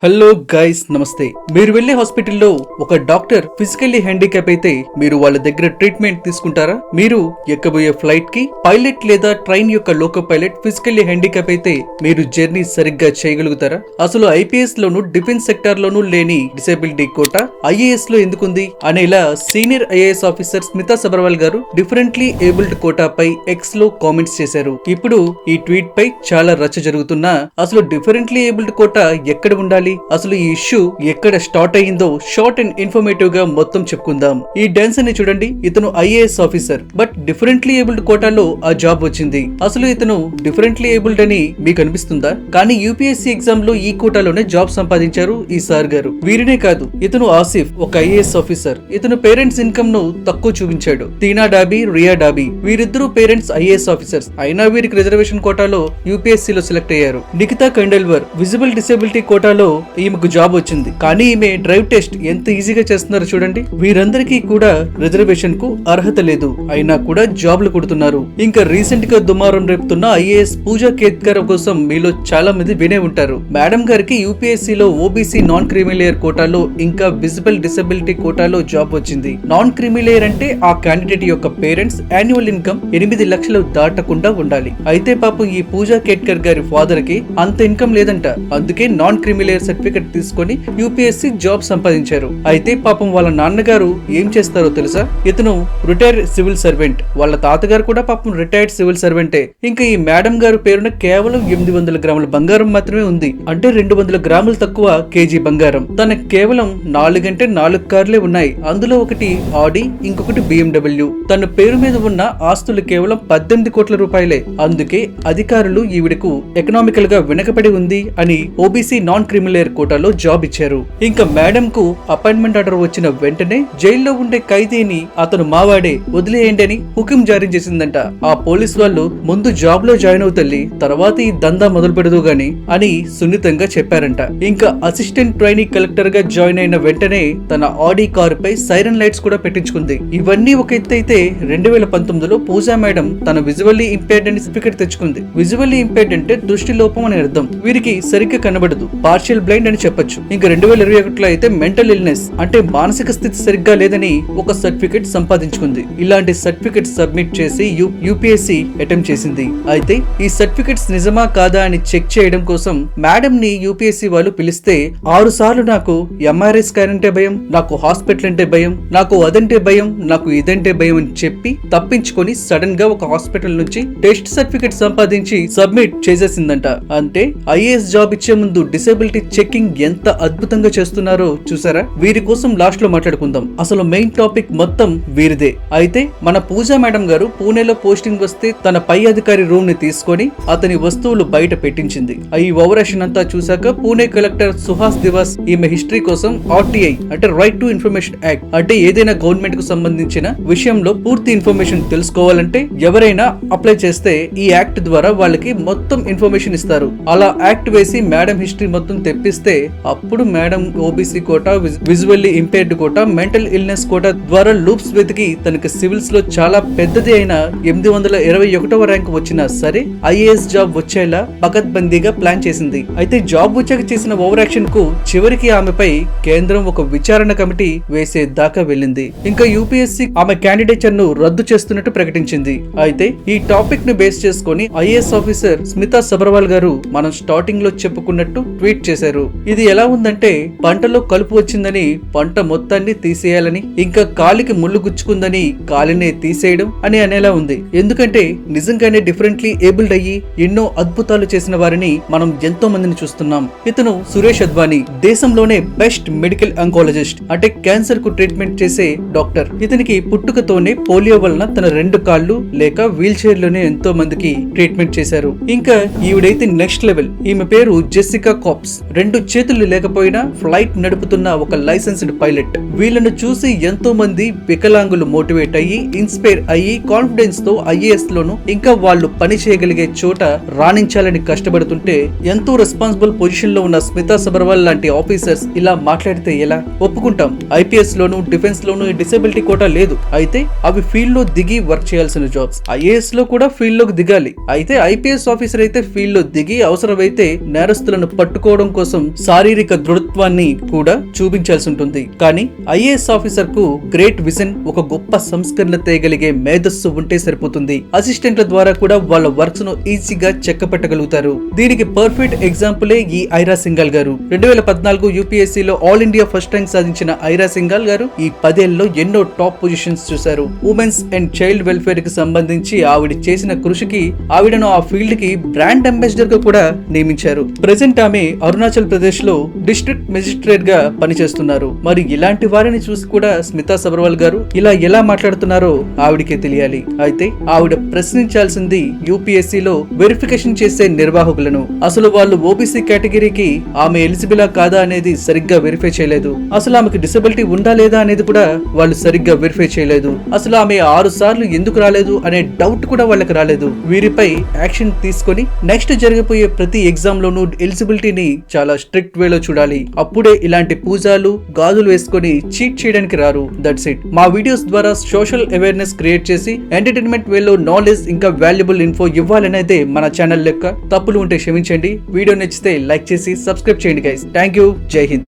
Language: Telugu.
హలో గైస్ నమస్తే. మీరు వెళ్లే హాస్పిటల్లో ఒక డాక్టర్ ఫిజికల్లీ హ్యాండిక్యాప్ అయితే మీరు వాళ్ళ దగ్గర ట్రీట్మెంట్ తీసుకుంటారా? మీరు ఎక్కబోయే ఫ్లైట్ కి పైలట్ లేదా ట్రైన్ యొక్క లోకో పైలట్ ఫిజికల్లీ హ్యాండిక్యాప్ అయితే మీరు జర్నీ సరిగ్గా చేయగలుగుతారా? అసలు ఐపీఎస్ లోను డిఫెన్స్ సెక్టార్ లోను లేని డిసేబిలిటీ కోటా ఐఏఎస్ లో ఎందుకుంది అనేలా senior IAS officer Smita Sabharwal గారు డిఫరెంట్లీ ఏబుల్డ్ కోటాపై ఎక్స్ లో కామెంట్స్ చేశారు. ఇప్పుడు ఈ ట్వీట్ పై చాలా రచ్చ జరుగుతున్నా అసలు డిఫరెంట్లీ ఏబుల్డ్ కోటా ఎక్కడ ఉండాలి, అసలు ఈ ఇష్యూ ఎక్కడ స్టార్ట్ అయ్యిందో షార్ట్ అండ్ ఇన్ఫర్మేటివ్ గా మొత్తం చెప్పుకుందాం. ఈ డాన్స్ ని చూడండి. ఇతను IAS officer, but differently abled కోటాలో ఆ జాబ్ వచ్చింది. అసలు ఇతను డిఫరెంట్లీ ఏబుల్డ్ అని మీకు అనిపిస్తుందా? కానీ యూపీఎస్సీ ఎగ్జామ్ లో ఈ కోటాలోనే జాబ్ సంపాదించారు ఈ సార్ గారు. వీరినే కాదు, ఇతను ఆసిఫ్ ఒక ఐఏఎస్ ఆఫీసర్. ఇతను పేరెంట్స్ ఇన్కమ్ ను తక్కువ చూపించాడు. తీనా డాబీ, రియా డాబీ వీరిద్దరూ పేరెంట్స్ ఐఏఎస్ ఆఫీసర్స్ అయినా వీరికి రిజర్వేషన్ కోటాలో యూపీఎస్సీ లో సెలెక్ట్ అయ్యారు. నిఖితా కండల్వర్ విజిబుల్ డిసేబిలిటీ కోటాలో ఈమెకు జాబ్ వచ్చింది. కానీ ఈమె డ్రైవ్ టెస్ట్ ఎంత ఈజీగా చేస్తున్నారు చూడండి. వీరందరికీ కూడా రిజర్వేషన్ కు అర్హత లేదు, అయినా కూడా జాబ్లు కొడుతున్నారు. ఇంకా రీసెంట్ గా దుమారం రేపుతున్న ఐఏఎస్ పూజా కేత్కర్ కోసం మీలో చాలా మంది వినే ఉంటారు. మేడం గారికి యూపీఎస్సీ లో ఓబీసీ నాన్ క్రీమీలేయర్ కోటాలో ఇంకా విజిబుల్ డిసెబిలిటీ కోటాలో జాబ్ వచ్చింది. నాన్ క్రీమీలేయర్ అంటే ఆ క్యాండిడేట్ యొక్క పేరెంట్స్ యాన్యువల్ ఇన్కమ్ 8 లక్షలు దాటకుండా ఉండాలి. అయితే పాపం ఈ పూజా కేత్కర్ గారి ఫాదర్ కి అంత ఇన్కమ్ లేదంట. అందుకే నాన్ క్రీమీలేయర్ సర్టిఫికెట్ తీసుకొని యూపీఎస్సీ జాబ్ సంపాదించారు. అయితే పాపం వాళ్ళ నాన్నగారు ఏం చేస్తారో తెలుసా? ఇతను రిటైర్డ్ సివిల్ సర్వెంట్. వాళ్ళ తాతగారు కూడా పాపం రిటైర్డ్ సివిల్ సర్వెంటే. ఇంకా ఈ మేడం గారు పేరున కేవలం 800 గ్రాముల బంగారం మాత్రమే ఉంది. అంటే 200 గ్రాములు తక్కువ కేజీ బంగారం. తనకు కేవలం 4 కార్లే ఉన్నాయి. అందులో ఒకటి ఆడి, ఇంకొకటి BMW. తన పేరు మీద ఉన్న ఆస్తులు కేవలం 18 కోట్ల రూపాయలే. అందుకే అధికారులు ఈవిడకు ఎకనామికల్ గా వెనకబడి ఉంది అని ఓబీసీ నాన్ క్రిమిలేయర్ కోటాలో జాబ్ ఇచ్చారు. ఇంకా మేడం కు అపాయింట్మెంట్ ఆర్డర్ వచ్చిన వెంటనే జైల్లో ఉండే ఖైదీని అతను మావాడే, వదిలేయండి అని హుకుం జారీ చేసిందంట. ఆ పోలీస్ వాళ్ళు ముందు జాబ్ లో జాయిన్ అవుతల్లి, తర్వాత ఈ దందా మొదలు పెడదు గాని అని సున్నితంగా చెప్పారంట. ఇంకా అసిస్టెంట్ ట్రైనీ కలెక్టర్ గా జాయిన్ అయిన వెంటనే తన ఆడి కారు పై సైరన్ లైట్స్ కూడా పెట్టించుకుంది. ఇవన్నీ ఒక ఎత్తు అయితే 2019లో పూజా మేడం తన విజువల్లీ ఇంపేర్డ్ అని సర్టిఫికెట్ తెచ్చుకుంది. విజువల్లీ ఇంపేర్డ్ అంటే దృష్టి లోపం అని అర్థం. వీరికి సరిగ్గా కనబడదు, పార్షియల్ బ్లైండ్ అని చెప్పొచ్చు. ఇంకా 2021లో అయితే మెంటల్ ఇల్నెస్ అంటే మానసిక స్థితి సరిగ్గా లేదని ఒక సర్టిఫికెట్ సంపాదించుకుంది. ఇలాంటి సర్టిఫికెట్ సబ్మిట్ చేసి యూపీఎస్సీ అటెంప్ట్ చేసింది. అయితే ఈ సర్టిఫికెట్స్ నిజమా కాదా అని చెక్ చేయడం కోసం మేడం ని యూపీఎస్సీ వాళ్ళు పిలిస్తే 6 సార్లు నాకు ఎంఆర్ఐ స్కాన్ అంటే భయం, నాకు హాస్పిటల్ అంటే భయం, నాకు అదంటే భయం, నాకు ఇదంటే భయం అని చెప్పి తప్పించుకొని సడన్ గా ఒక హాస్పిటల్ నుంచి టెస్ట్ సర్టిఫికెట్ సంపాదించి సబ్మిట్ చేసేసిందంట. అంటే ఐఏఎస్ జాబ్ ఇచ్చే ముందు డిసేబిలిటీ చెకింగ్ ఎంత అద్భుతంగా చేస్తున్నారో చూసారా? వీరి కోసం లాస్ట్ లో మాట్లాడుకుందాం. అసలు మెయిన్ టాపిక్ మొత్తం వీరిదే. అయితే మన పూజా మేడం గారు పూణేలో పోస్టింగ్ వస్తే తన పై అధికారి రూమ్ ని తీసుకొని అతని వస్తువులు బయట పెట్టించింది. ఈ ఓవరాక్షన్ అంతా చూసాక పూణే కలెక్టర్ సుహాస్ దివాస్ ఈమె హిస్టరీ కోసం ఆర్టీఐ అంటే రైట్ టు ఇన్ఫర్మేషన్ యాక్ట్ అంటే ఏదైనా గవర్నమెంట్ కు సంబంధించిన విషయంలో పూర్తి ఇన్ఫర్మేషన్ తెలుసుకోవాలంటే ఎవరైనా అప్లై చేస్తే ఈ యాక్ట్ ద్వారా వాళ్ళకి మొత్తం ఇన్ఫర్మేషన్ ఇస్తారు. అలా యాక్ట్ వేసి మేడం హిస్టరీ మొత్తం తెప్పిస్తే అప్పుడు madam OBC quota, visually impaired quota, mental illness quota ద్వారా లూప్స్ వెతికి తనకి సివిల్స్ లో చాలా పెద్దది అయిన 821వ ర్యాంక్ వచ్చినా సరే ఐఏఎస్ జాబ్ వచ్చేలా పకడ్బందీగా ప్లాన్ చేసింది. అయితే జాబ్ వచ్చాక చేసిన ఓవర్ యాక్షన్ కు చివరికి ఆమెపై కేంద్రం ఒక విచారణ కమిటీ వేసే దాకా వెళ్ళింది. ఇంకా యూపీఎస్సీ ఆమె క్యాండిడేచర్ ను రద్దు చేస్తున్నట్టు ప్రకటించింది. అయితే ఈ టాపిక్ ని బేస్ చేసుకుని ఐఏఎస్ ఆఫీసర్ స్మితా సబర్వాల్ గారు మనం స్టార్టింగ్ లో చెప్పుకున్నట్టు ట్వీట్ చేశారు. ఇది ఎలా ఉందంటే పంటలో కలుపు వచ్చిందని పంట మొత్తాన్ని తీసేయాలని, ఇంకా కాలికి ముళ్ళు గుచ్చుకుందని కాలినే తీసేయడం అని అనేలా ఉంది. ఎందుకంటే నిజంగానే డిఫరెంట్లీ ఏబుల్డ్ అయ్యి ఎన్నో అద్భుతాలు చేసిన వారిని మనం ఎంతో మందిని చూస్తున్నాం. ఇతను సురేష్ అద్వానీ, దేశంలోనే బెస్ట్ మెడికల్ ఆంకాలజిస్ట్ అంటే క్యాన్సర్ కు ట్రీట్మెంట్ చేసే డాక్టర్. ఇతనికి పుట్టుకతోనే పోలియో వలన తన 2 కాళ్ళు లేక వీల్ చైర్ లోనే ఎంతో మందికి ట్రీట్మెంట్ చేశారు. ఇంకా ఈవిడైతే నెక్స్ట్ లెవెల్. ఈమె పేరు జెసికా కాప్స్. 2 చేతులు లేకపోయినా ఫ్లైట్ నడుపుతున్న ఒక లైసెన్స్డ్ పైలట్. వీళ్ళను చూసి ఎంతో మంది వికలాంగులు మోటివేట్ అయ్యి ఇన్స్పైర్ అయ్యి కాన్ఫిడెన్స్ తో ఐఏఎస్ లోను ఇంకా వాళ్ళు పని చేయగలిగే చోట రాణించాలని కష్టపడుతుంటే ఎంతో రెస్పాన్సిబుల్ పొజిషన్ లో ఉన్న స్మితా సబర్వాల్ లాంటి ఆఫీసర్స్ ఇలా మాట్లాడితే ఎలా ఒప్పుకుంటాం? ఐపీఎస్ లోను డిఫెన్స్ లోను డిసేబిలిటీ కోటా లేదు. అయితే అవి ఫీల్డ్ లో దిగి వర్క్ చేయాల్సిన జాబ్స్. ఐఏఎస్ లో కూడా ఫీల్డ్ లోకి దిగాలి. అయితే ఐపీఎస్ ఆఫీసర్ అయితే ఫీల్డ్ లో దిగి అవసరమైతే నేరస్తులను పట్టుకోవడం కోసం కోసం శారీరక దృఢత్వాన్ని కూడా చూపించాల్సి ఉంటుంది. కానీ ఐఏఎస్ ఆఫీసర్ కు గ్రేట్ విజన్, ఒక గొప్ప సంస్కరణ తేయగలిగే మేధస్సు ఉంటే సరిపోతుంది. అసిస్టెంట్ల ద్వారా కూడా వాళ్ళ వర్క్స్ ను ఈజీగా చెక్కపెట్టగలుగుతారు. దీనికి పర్ఫెక్ట్ ఎగ్జాంపులే ఈ ఐరా సింఘాల్ గారు. 2014 యూపీఎస్సీ లో ఆల్ ఇండియా ఫస్ట్ ర్యాంక్ సాధించిన ఐరా సింఘాల్ గారు ఈ 10 ఏళ్లలో ఎన్నో టాప్ పొజిషన్స్ చూశారు. ఉమెన్స్ అండ్ చైల్డ్ వెల్ఫేర్ కి సంబంధించి ఆవిడ చేసిన కృషికి ఆవిడను ఆ ఫీల్డ్ కి బ్రాండ్ అంబాసిడర్ గా కూడా నియమించారు. ప్రెసెంట్ ఆమె అరుణాచల్ ప్రదేశ్ లో డిస్ట్రిక్ట్ మెజిస్ట్రేట్ గా పనిచేస్తున్నారు. మరి ఇలాంటి వారిని చూసి కూడా స్మితా సబర్వాల్ గారు ఇలా ఎలా మాట్లాడుతున్నారో ఆవిడకే తెలియాలి. అయితే ఆవిడ ప్రశ్నించాల్సింది యూపీఎస్సీ లో వెరిఫికేషన్ చేసే నిర్వాహకులను. అసలు వాళ్ళు ఓబీసీ కేటగిరీకి ఆమె ఎలిజిబులా కాదా అనేది సరిగ్గా వెరిఫై చేయలేదు. అసలు ఆమెకు డిసబిలిటీ ఉందా లేదా అనేది కూడా వాళ్ళు సరిగ్గా వెరిఫై చేయలేదు. అసలు ఆమె 6 సార్లు ఎందుకు రాలేదు అనే డౌట్ కూడా వాళ్ళకి రాలేదు. వీరిపై యాక్షన్ తీసుకొని నెక్స్ట్ జరగబోయే ప్రతి ఎగ్జామ్ లోనూ ఎలిజిబిలిటీని చాలా స్ట్రిక్ట్ వేలో చూడాలి. అప్పుడే ఇలాంటి పూజాలు గాజులు వేసుకొని చీట్ చేయడానికి రారు. That's it. మా వీడియోస్ ద్వారా సోషల్ అవేర్నెస్ క్రియేట్ చేసి ఎంటర్టైన్మెంట్ వేలో నాలెడ్జ్ ఇంకా వాల్యుబుల్ ఇన్ఫో ఇవ్వాలనేదే మన ఛానల్ లెక్క. తప్పులు ఉంటే క్షమించండి. వీడియో నచ్చితే లైక్ చేసి సబ్స్క్రైబ్ చేయండి గైస్. Thank you. జై హింద్.